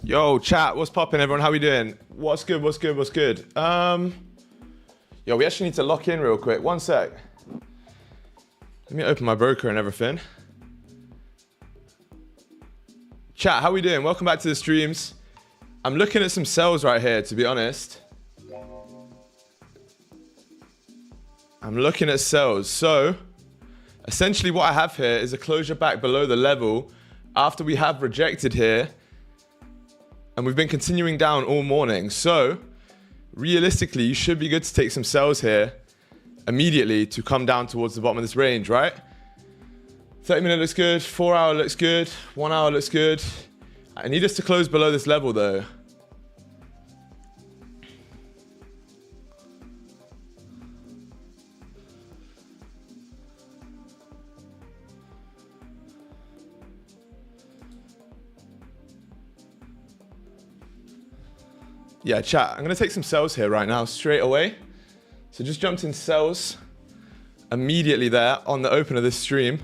Yo, chat, what's poppin', everyone? How we doing? What's good, what's good, what's good? Yo, we actually need to lock in real quick. One sec. Let me open my broker and everything. Chat, how we doing? Welcome back to the streams. I'm looking at some sells right here, to be honest. I'm looking at sells. So, essentially what I have here is a closure back below the level after we have rejected here. And we've been continuing down all morning. So, realistically, you should be good to take some sells here immediately to come down towards the bottom of this range, right? 30-minute looks good, 4-hour looks good, 1 hour looks good. I need us to close below this level though. Yeah, chat, I'm gonna take some sells here right now, straight away. So just jumped in sells immediately there on the open of this stream.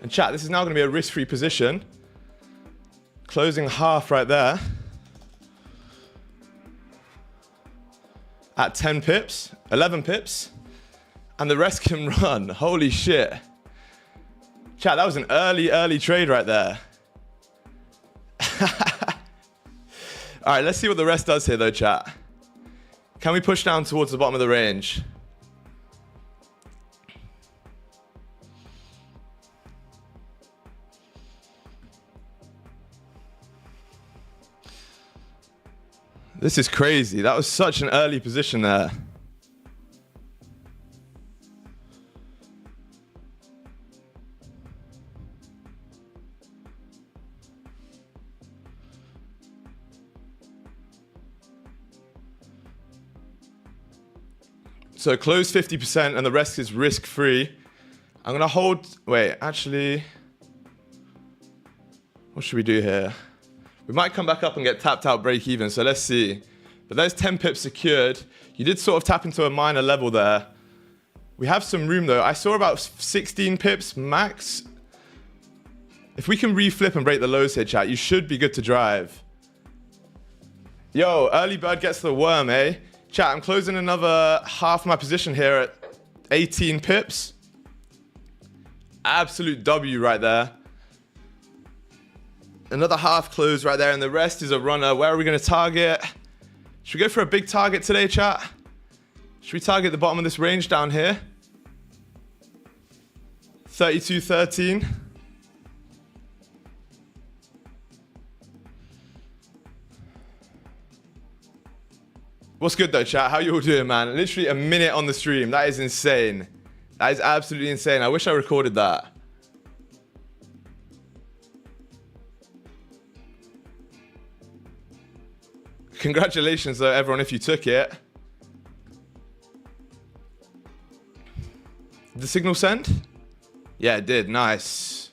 And chat, this is now gonna be a risk-free position. Closing half right there. At 10 pips, 11 pips. And the rest can run, holy shit. Chat, that was an early trade right there. All right, let's see what the rest does here though, chat. Can we push down towards the bottom of the range? This is crazy. That was such an early position there. So close 50% and the rest is risk-free. I'm gonna hold, wait, actually, what should we do here? We might come back up and get tapped out break even, so let's see. But there's 10 pips secured. You did sort of tap into a minor level there. We have some room though. I saw about 16 pips max. If we can reflip and break the lows here, chat, you should be good to drive. Yo, early bird gets the worm, eh? Chat, I'm closing another half my position here at 18 pips. Absolute W right there. Another half close right there, and the rest is a runner. Where are we going to target? Should we go for a big target today, chat? Should we target the bottom of this range down here? 32.13. What's good though, chat? How you all doing, man? Literally a minute on the stream. That is insane. That is absolutely insane. I wish I recorded that. Congratulations though, everyone, if you took it. Did the signal send? Yeah, it did. Nice.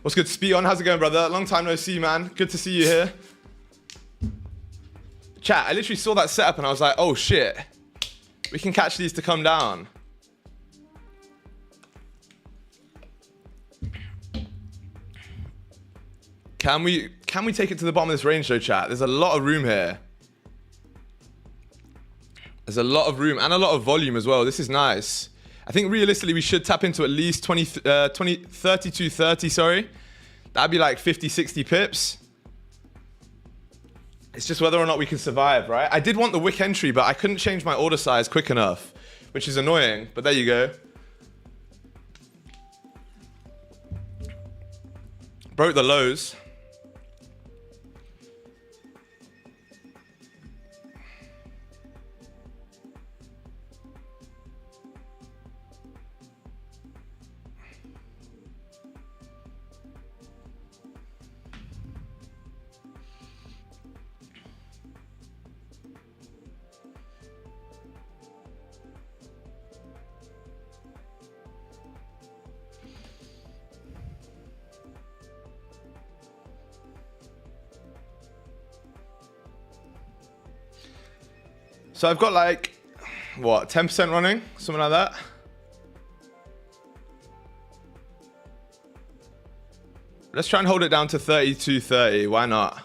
What's good, Speon? How's it going, brother? Long time no see, man. Good to see you here. Chat, I literally saw that setup and I was like, oh shit. We can catch these to come down. Can we take it to the bottom of this range though, chat? There's a lot of room here. There's a lot of room and a lot of volume as well. This is nice. I think realistically we should tap into at least 32.30, sorry. That'd be like 50, 60 pips. It's just whether or not we can survive, right? I did want the wick entry, but I couldn't change my order size quick enough, which is annoying, but there you go. Broke the lows. So I've got like, what, 10% running? Something like that. Let's try and hold it down to 32.30. Why not?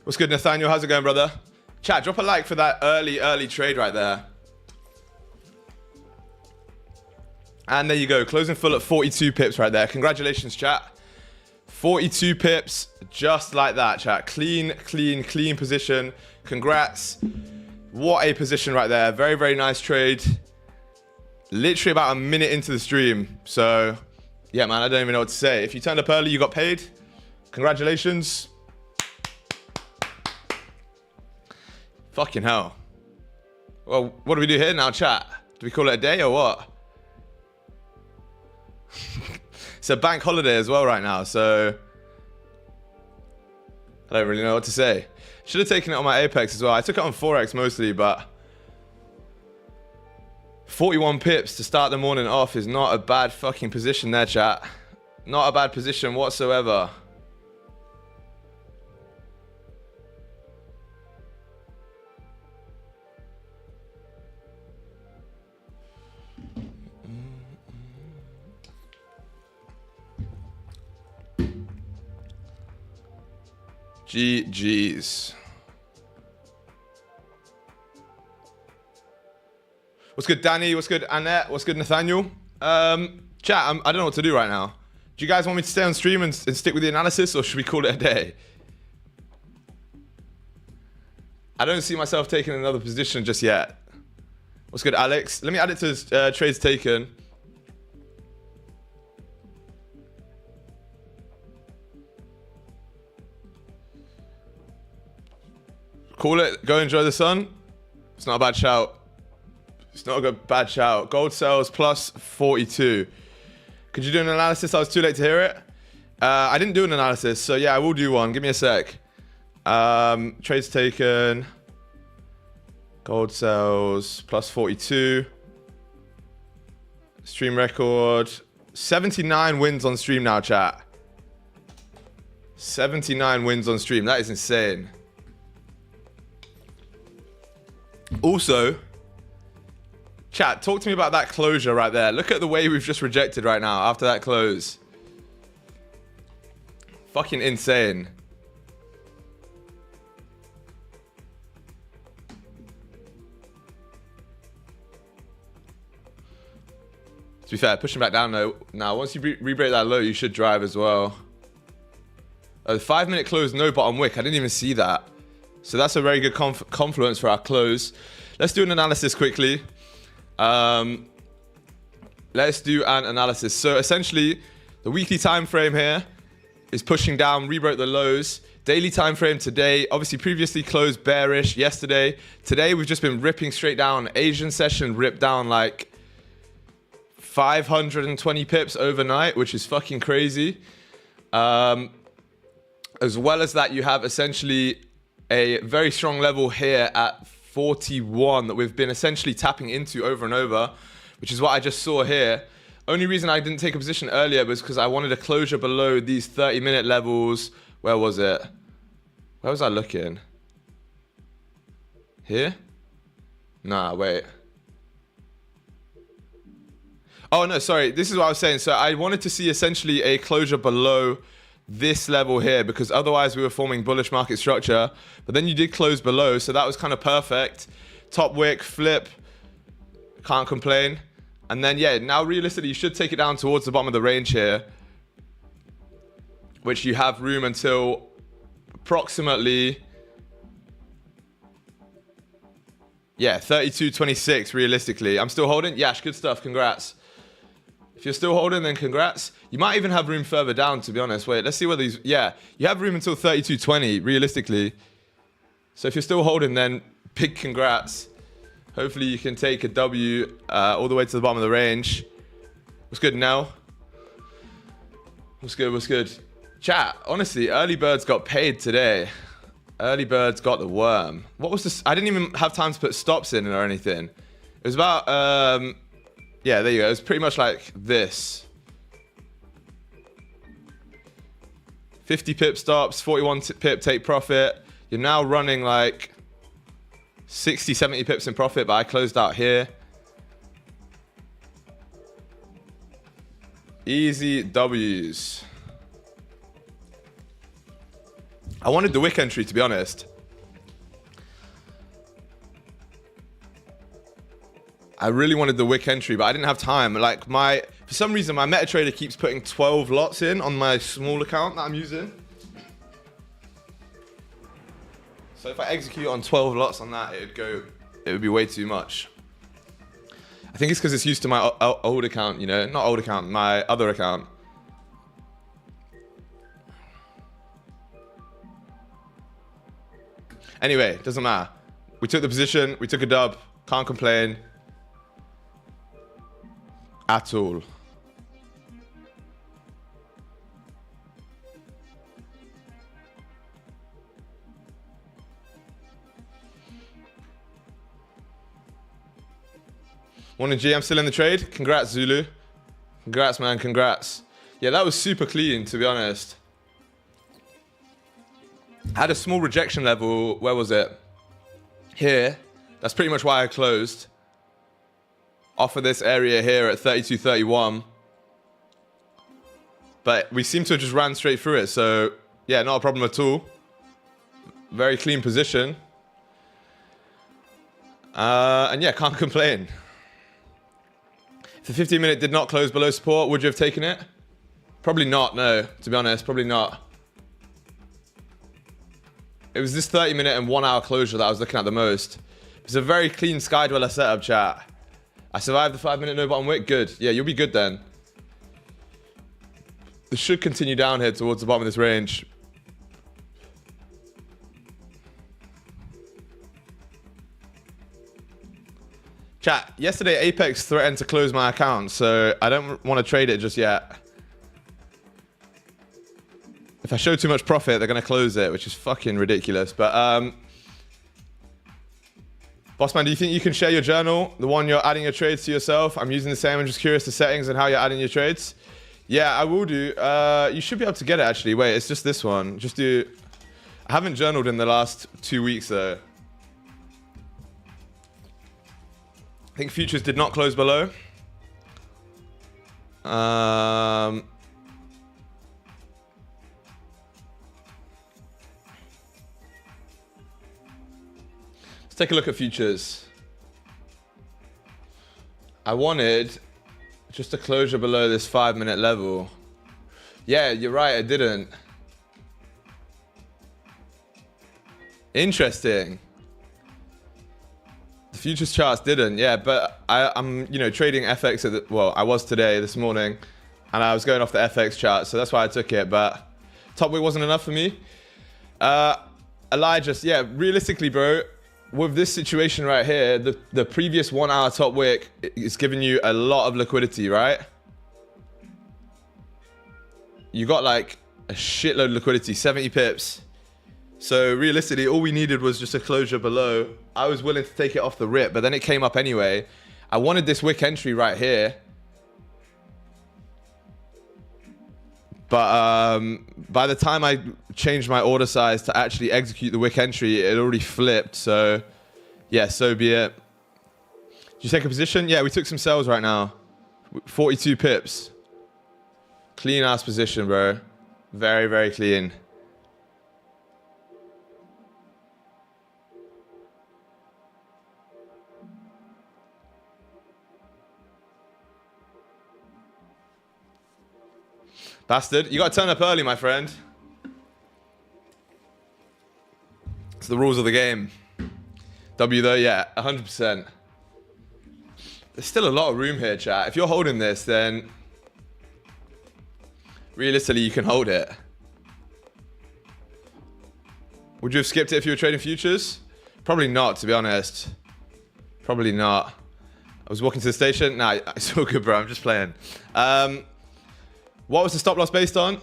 What's good, Nathaniel? How's it going, brother? Chat, drop a like for that early trade right there. And there you go. Closing full at 42 pips right there. Congratulations, chat. 42 pips, just like that, chat. Clean position. Congrats. What a position right there. Very, very nice trade. Literally about a minute into the stream. So, yeah, man, I don't even know what to say. If you turned up early, you got paid. Congratulations. Fucking hell. Well, what do we do here now, chat? Do we call it a day or what? It's a bank holiday as well right now, so I don't really know what to say. Should have taken it on my Apex as well. I took it on Forex mostly, but 41 pips to start the morning off is not a bad fucking position there, chat. Not a bad position whatsoever. GG's. What's good, Danny? What's good, Annette? What's good, Nathaniel? Chat, I don't know what to do right now. Do you guys want me to stay on stream and stick with the analysis, or should we call it a day? I don't see myself taking another position just yet. What's good, Alex? Let me add it to trades taken. Call it, go enjoy the sun. It's not a bad shout. It's not a bad shout. Gold sells plus 42. Could you do an analysis? I was too late to hear it. I didn't do an analysis, so yeah, I will do one. Give me a sec. Trades taken. Gold sells plus 42. Stream record. 79 wins on stream now, chat. 79 wins on stream. That is insane. Also, chat, talk to me about that closure right there. Look at the way we've just rejected right now after that close. Fucking insane. To be fair, pushing back down though. Now, once you re-break that low, you should drive as well. The 5-minute close, no bottom wick. I didn't even see that. So that's a very good confluence for our close. Let's do an analysis quickly. Let's do an analysis. So essentially, the weekly time frame here is pushing down, rebroke the lows. Daily time frame today, obviously previously closed bearish yesterday. Today we've just been ripping straight down. Asian session ripped down like 520 pips overnight, which is fucking crazy. As well as that, you have essentially a very strong level here at 41 that we've been essentially tapping into over and over, which is what I just saw here. Only reason I didn't take a position earlier was because I wanted a closure below these 30-minute levels. Where was it? Where was I looking? Here? Nah, wait. Oh, no, sorry. This is what I was saying. So I wanted to see essentially a closure below this level here, because otherwise we were forming bullish market structure, but then you did close below, so that was kind of perfect. Top wick, flip, can't complain. And then yeah, now realistically you should take it down towards the bottom of the range here, which you have room until approximately, yeah, 32.26 realistically. I'm still holding. Yash, good stuff, congrats. If you're still holding, then congrats. You might even have room further down, to be honest. Wait, let's see what these... Yeah, you have room until 32.20, realistically. So if you're still holding, then big congrats. Hopefully you can take a W all the way to the bottom of the range. What's good, Nell? What's good, what's good? Chat, honestly, early birds got paid today. Early birds got the worm. What was this? I didn't even have time to put stops in or anything. It was about... yeah, there you go. It's pretty much like this. 50 pip stops, 41 pip take profit. You're now running like 60, 70 pips in profit, but I closed out here. Easy W's. I wanted the wick entry, to be honest. I really wanted the wick entry, but I didn't have time. Like for some reason, my MetaTrader keeps putting 12 lots in on my small account that I'm using. So if I execute on 12 lots on that, it would be way too much. I think it's because it's used to my old account, you know, not old account, my other account. Anyway, doesn't matter. We took the position, we took a dub, can't complain at all. Morning G, I'm still in the trade. Congrats Zulu. Congrats man, congrats. Yeah, that was super clean, to be honest. I had a small rejection level, where was it? Here. That's pretty much why I closed. Off of this area here at 32.31. But we seem to have just ran straight through it, so yeah, not a problem at all. Very clean position. And yeah, can't complain. If the 15-minute did not close below support, would you have taken it? Probably not, no, to be honest, probably not. It was this 30-minute and 1 hour closure that I was looking at the most. It's a very clean Sky Dweller setup, chat. I survived the 5-minute no bottom wick, good. Yeah, you'll be good then. This should continue down here towards the bottom of this range. Chat, yesterday Apex threatened to close my account, so I don't want to trade it just yet. If I show too much profit, they're going to close it, which is fucking ridiculous. But, Bossman, do you think you can share your journal? The one you're adding your trades to yourself? I'm using the same. I'm just curious the settings and how you're adding your trades. Yeah, I will do. You should be able to get it, actually. Wait, it's just this one. Just do... I haven't journaled in the last 2 weeks, though. I think futures did not close below. Let's take a look at futures. I wanted just a closure below this 5-minute level. Yeah, you're right, I didn't. Interesting. The futures charts didn't, yeah, but I'm, you know, trading FX well, I was today, this morning, and I was going off the FX chart, so that's why I took it, but top wick wasn't enough for me. Elijah, yeah, realistically, bro, with this situation right here, the previous 1 hour top wick is giving you a lot of liquidity, right? You got like a shitload of liquidity, 70 pips. So realistically, all we needed was just a closure below. I was willing to take it off the rip, but then it came up anyway. I wanted this wick entry right here. But by the time I changed my order size to actually execute the wick entry, it already flipped. So yeah, so be it. Did you take a position? Yeah, we took some sells right now. 42 pips. Clean ass position, bro. Very, very clean. Bastard, you got to turn up early, my friend. It's the rules of the game. W though, yeah, 100%. There's still a lot of room here, chat. If you're holding this, then realistically, you can hold it. Would you have skipped it if you were trading futures? Probably not, to be honest. Probably not. I was walking to the station. Nah, it's all good, bro. I'm just playing. What was the stop loss based on?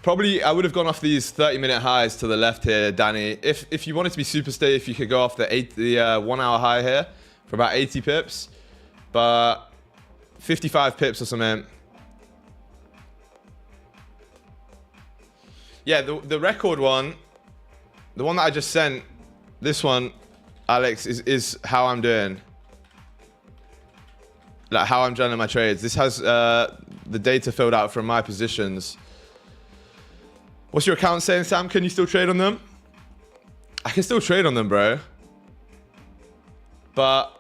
Probably, I would have gone off these 30-minute highs to the left here, Danny. If you wanted to be super safe, you could go off the 1 hour high here for about 80 pips. But 55 pips or something. Yeah, the record one The one that I just sent, this one, Alex, is how I'm doing. Like how I'm journaling my trades. This has the data filled out from my positions. What's your account saying, Sam? Can you still trade on them? I can still trade on them, bro. But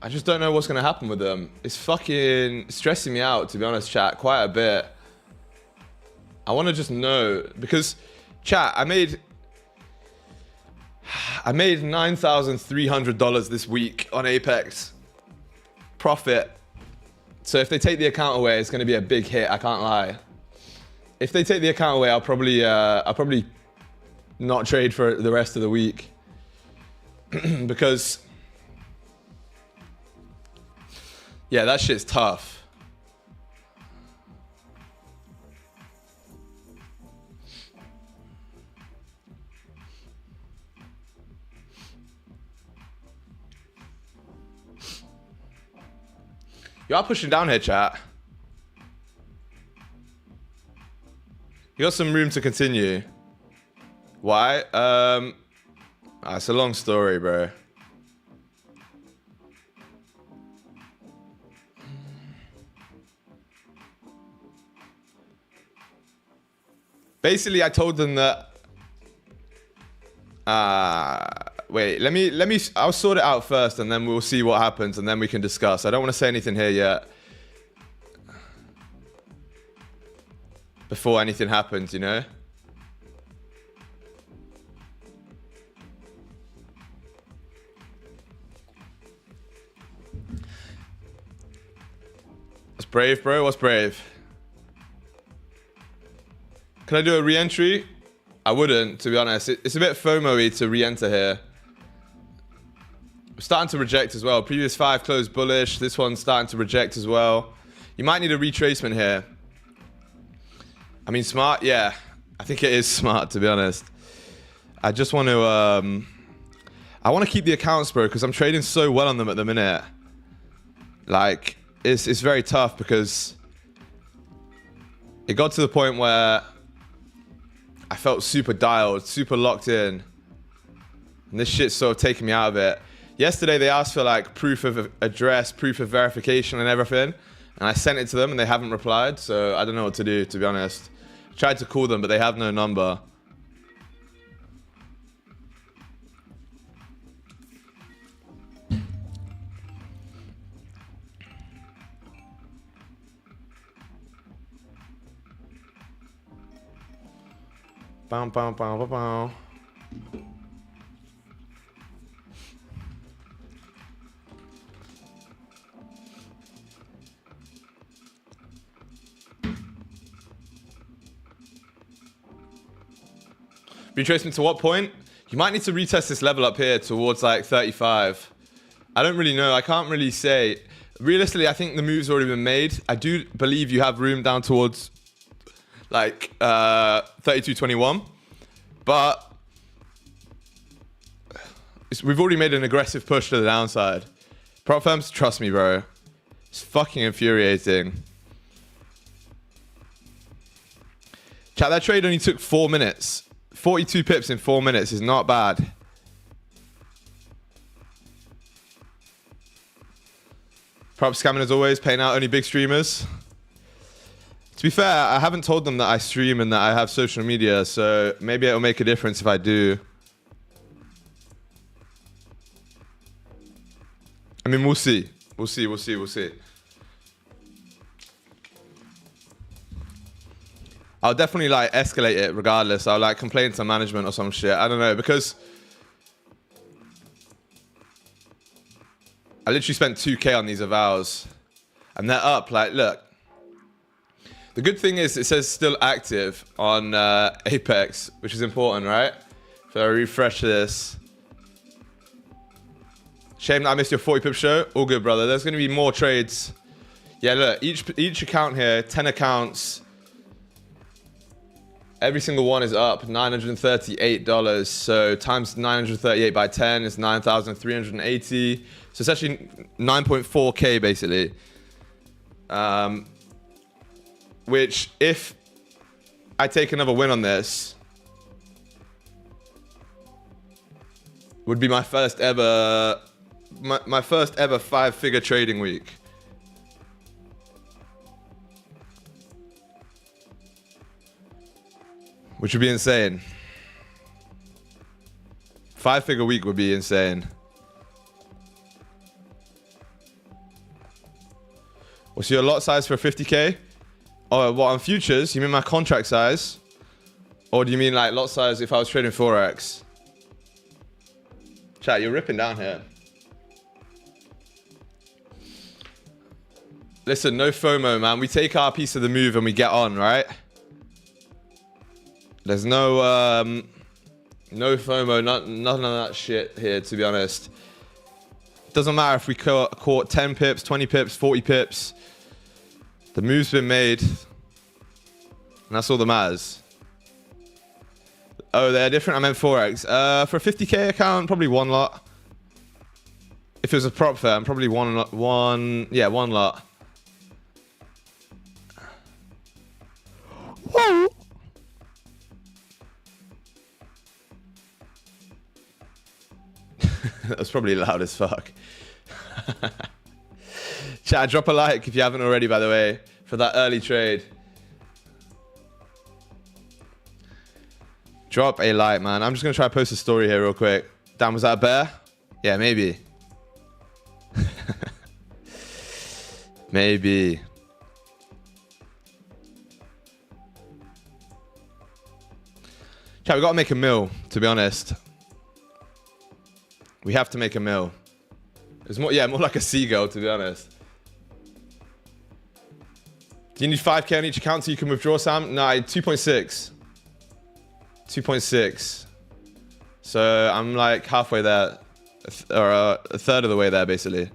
I just don't know what's going to happen with them. It's fucking stressing me out, to be honest, chat, quite a bit. I want to just know, because, chat, I made $9,300 this week on Apex. Profit. So if they take the account away, it's going to be a big hit, I can't lie. If they take the account away, I'll probably not trade for the rest of the week. Because, yeah, that shit's tough. You are pushing down here, chat. You got some room to continue. Why? It's a long story, bro. Basically, I told them that. Wait, let me. I'll sort it out first, and then we'll see what happens, and then we can discuss. I don't want to say anything here yet. Before anything happens, you know? What's brave, bro? What's brave? Can I do a re-entry? I wouldn't, to be honest. It's a bit FOMO-y to re-enter here. We're starting to reject as well. Previous 5 closed bullish. This one's starting to reject as well. You might need a retracement here. I mean, smart? Yeah. I think it is smart, to be honest. I just want to... I want to keep the accounts, bro, because I'm trading so well on them at the minute. Like, it's very tough because it got to the point where I felt super dialed, super locked in. And this shit's sort of taking me out of it. Yesterday, they asked for, like, proof of address, proof of verification and everything. And I sent it to them and they haven't replied. So I don't know what to do, to be honest. Tried to call them, but they have no number. Bam, bam, bam, bam, bam. Retracement to what point? You might need to retest this level up here towards like 35. I don't really know. I can't really say. Realistically, I think the move's already been made. I do believe you have room down towards like 32.21. But we've already made an aggressive push to the downside. Prop firms, trust me, bro. It's fucking infuriating. Chat, that trade only took 4 minutes. 42 pips in 4 minutes is not bad. Prop scamming as always, paying out only big streamers. To be fair, I haven't told them that I stream and that I have social media, so maybe it'll make a difference if I do. I mean, we'll see. We'll see, we'll see, we'll see. I'll definitely like escalate it regardless. I'll like complain to management or some shit. I don't know, because I literally spent 2K on these avowals and they're up. Like, look, the good thing is it says still active on Apex, which is important, right? So I refresh this. Shame that I missed your 40 pip show. All good, brother. There's going to be more trades. Yeah, look, each account here, 10 accounts. Every single one is up $938. So times 938 by 10 is 9,380. So it's actually 9.4K basically. Which if I take another win on this, would be my first ever, my first ever 5-figure trading week. Which would be insane. 5-figure week would be insane. What's your lot size for 50K? Oh, what, on futures? You mean my contract size? Or do you mean like lot size if I was trading Forex? Chat, you're ripping down here. Listen, no FOMO, man. We take our piece of the move and we get on, right? There's no no FOMO, none of that shit here, to be honest. Doesn't matter if we caught 10 pips, 20 pips, 40 pips. The move's been made. And that's all that matters. Oh, they're different. I meant Forex. For a 50K account, probably one lot. If it was a prop firm, probably one lot. Whoa. That was probably loud as fuck. Chat, drop a like if you haven't already, by the way, for that early trade. Drop a like, man. I'm just going to try to post a story here real quick. Damn, was that a bear? Yeah, maybe. Maybe. Chat, we got to make a mill, to be honest. We have to make a mill. It's more, yeah, more like a seagull, to be honest. Do you need 5K on each account so you can withdraw, Sam? No, 2.6. 2.6. So I'm like halfway there, or a third of the way there, basically.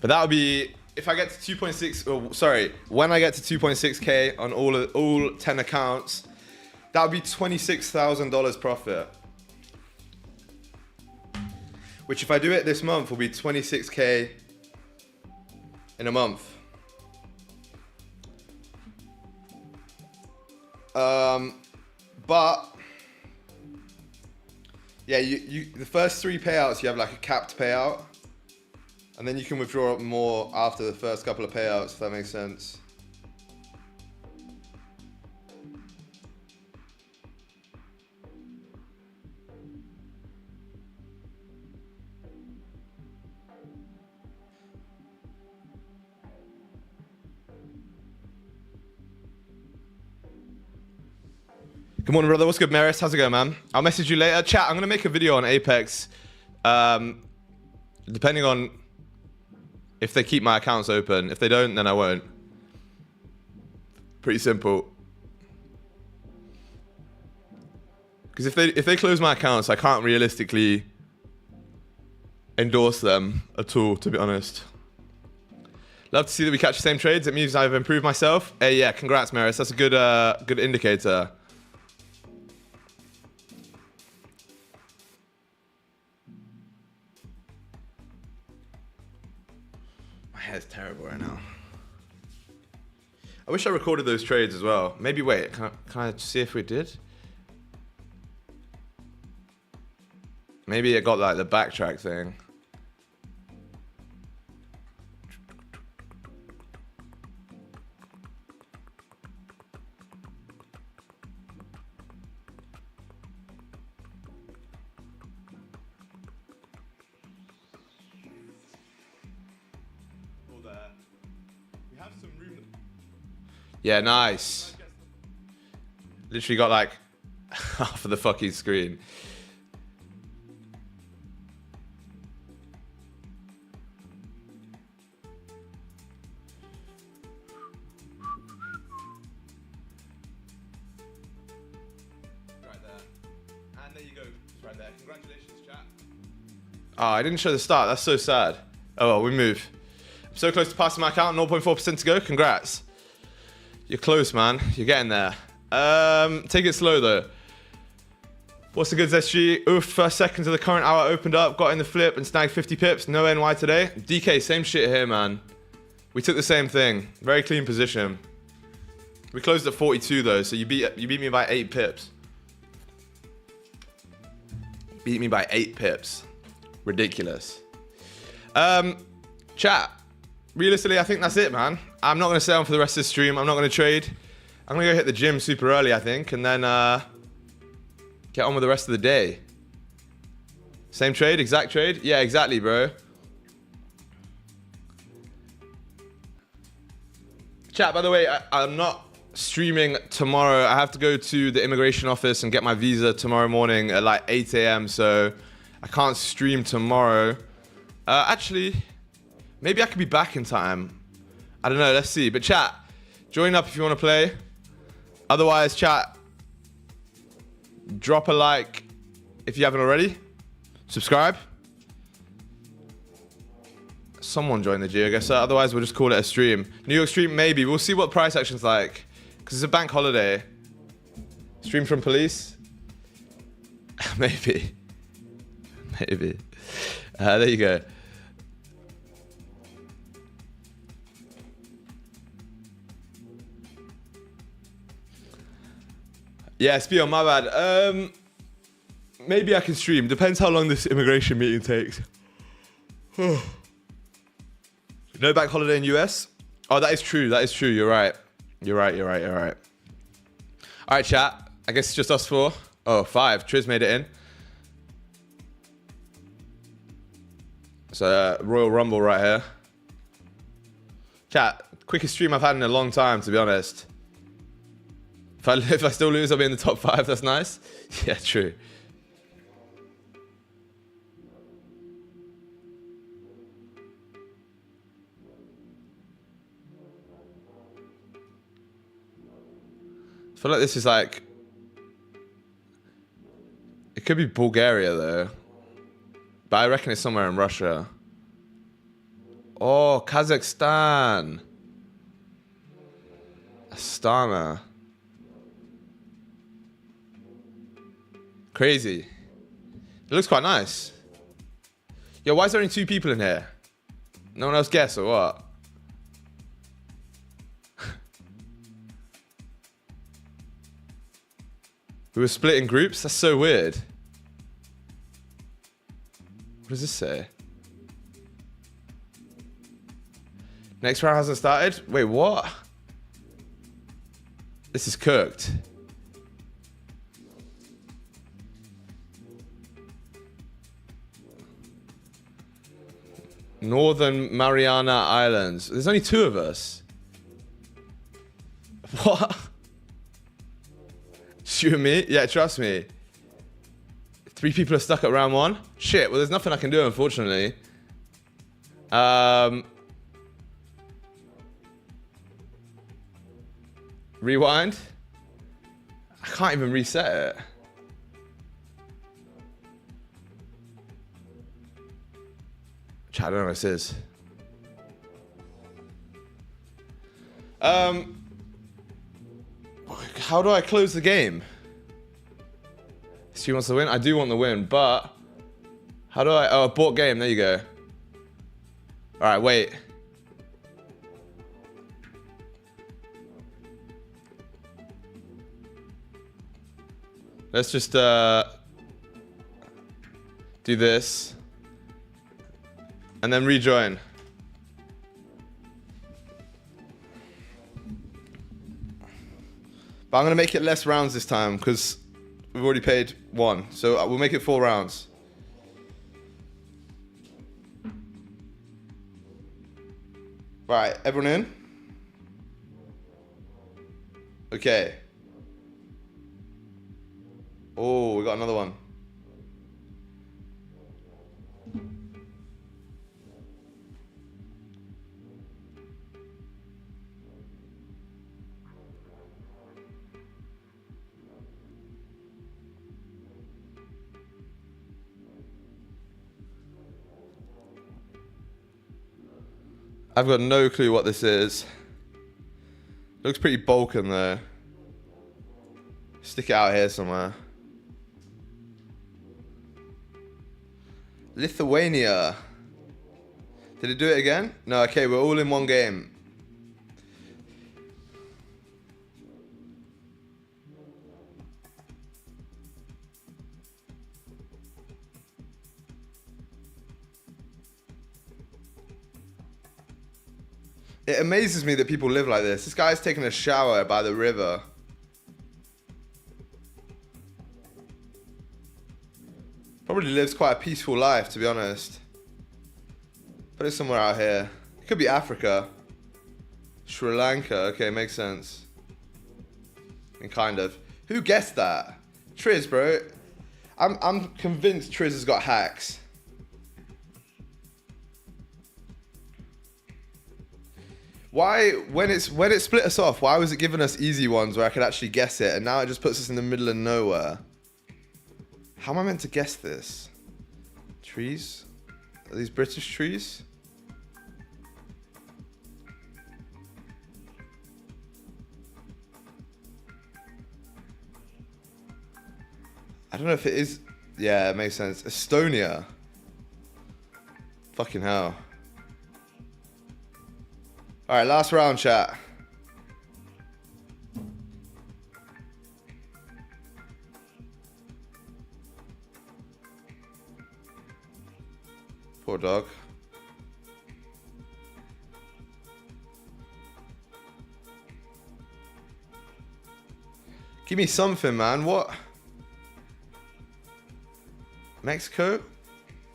But that would be, if I get to 2.6, oh, sorry, when I get to 2.6K on all 10 accounts, that would be $26,000 profit. Which if I do it this month will be 26K in a month. But yeah, the first 3 payouts, you have like a capped payout. And then you can withdraw more after the first couple of payouts, if that makes sense. Good morning, brother. What's good, Maris? How's it going, man? I'll message you later. Chat, I'm going to make a video on Apex. Depending on if they keep my accounts open. If they don't, then I won't. Pretty simple. Because if they close my accounts, I can't realistically endorse them at all, to be honest. Love to see that we catch the same trades. It means I've improved myself. Hey, yeah, congrats, Maris. That's a good indicator. My hair's terrible right now. I wish I recorded those trades as well. Maybe wait, can I see if we did? Maybe it got like the backtrack thing. Yeah, nice. Literally got like half of the fucking screen. Right there. And there you go. It's right there. Congratulations, chat. Oh, I didn't show the start. That's so sad. Oh, well, we move. I'm so close to passing my account. 0.4% to go. Congrats. You're close, man. You're getting there. Take it slow, though. What's the goods, SG? Oof, first seconds of the current hour opened up, got in the flip, and snagged 50 pips. No NY today. DK, same shit here, man. We took the same thing. Very clean position. We closed at 42 though, so you beat me by 8 pips. Beat me by 8 pips. Ridiculous. Chat. Realistically, I think that's it, man. I'm not gonna stay on for the rest of the stream. I'm not gonna trade. I'm gonna go hit the gym super early, I think, and then get on with the rest of the day. Same trade, exact trade? Yeah, exactly, bro. Chat, by the way, I'm not streaming tomorrow. I have to go to the immigration office and get my visa tomorrow morning at like 8 a.m. So I can't stream tomorrow. Actually, maybe I could be back in time. I don't know, let's see. But chat, join up if you want to play. Otherwise, chat, drop a like if you haven't already. Subscribe. Someone join the G, I guess. Otherwise, we'll just call it a stream. New York stream, maybe. We'll see what price action's like. Because it's a bank holiday. Stream from police? Maybe. Maybe. There you go. Yeah, Spio, my bad. Maybe I can stream. Depends how long this immigration meeting takes. No bank holiday in US? Oh, that is true. That is true. You're right. You're right. You're right. You're right. All right, chat. I guess it's just us four. Oh, 5. Triz made it in. So, Royal Rumble right here. Chat. Quickest stream I've had in a long time, to be honest. If I still lose, I'll be in the top 5. That's nice. Yeah, true. I feel like this is like... It could be Bulgaria, though. But I reckon it's somewhere in Russia. Oh, Kazakhstan. Astana. Crazy. It looks quite nice. Yo, why is there only 2 people in here? No one else guess or what? We were split in groups? That's so weird. What does this say? Next round hasn't started? Wait, what? This is cooked. Northern Mariana Islands. There's only 2 of us. What? You and me? Yeah, trust me. 3 people are stuck at round 1. Shit, well, there's nothing I can do, unfortunately. Rewind? I can't even reset it. I don't know what this is. How do I close the game? She wants to win? I do want the win, but... How do I... Oh, abort game. There you go. Alright, wait. Let's just do this. And then rejoin. But I'm going to make it less rounds this time because we've already paid 1. So we'll make it 4 rounds. Right, everyone in? Okay. Oh, we got another one. I've got no clue what this is. Looks pretty Balkan though. Stick it out here somewhere. Lithuania. Did it do it again? No, okay, we're all in one game. It amazes me that people live like this. This guy's taking a shower by the river. Probably lives quite a peaceful life, to be honest. But it's somewhere out here. It could be Africa. Sri Lanka. Okay, makes sense. And kind of. Who guessed that? Triz, bro. I'm convinced Triz has got hacks. Why, when it split us off, why was it giving us easy ones where I could actually guess it, and now it just puts us in the middle of nowhere? How am I meant to guess this? Trees? Are these British trees? I don't know if it is. Yeah, it makes sense. Estonia. Fucking hell. Alright, last round, chat. Poor dog. Give me something, man. What? Mexico?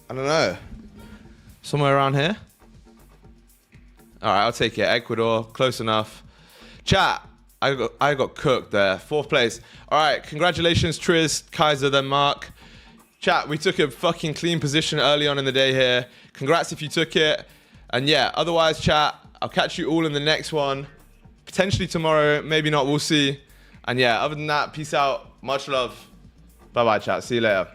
I don't know. Somewhere around here? Alright, I'll take it. Ecuador, close enough. Chat, I got cooked there. 4th place. Alright, congratulations, Triz, Kaiser, then Mark. Chat, we took a fucking clean position early on in the day here. Congrats if you took it. And yeah, otherwise, chat, I'll catch you all in the next one. Potentially tomorrow, maybe not, we'll see. And yeah, other than that, peace out. Much love. Bye-bye, chat. See you later.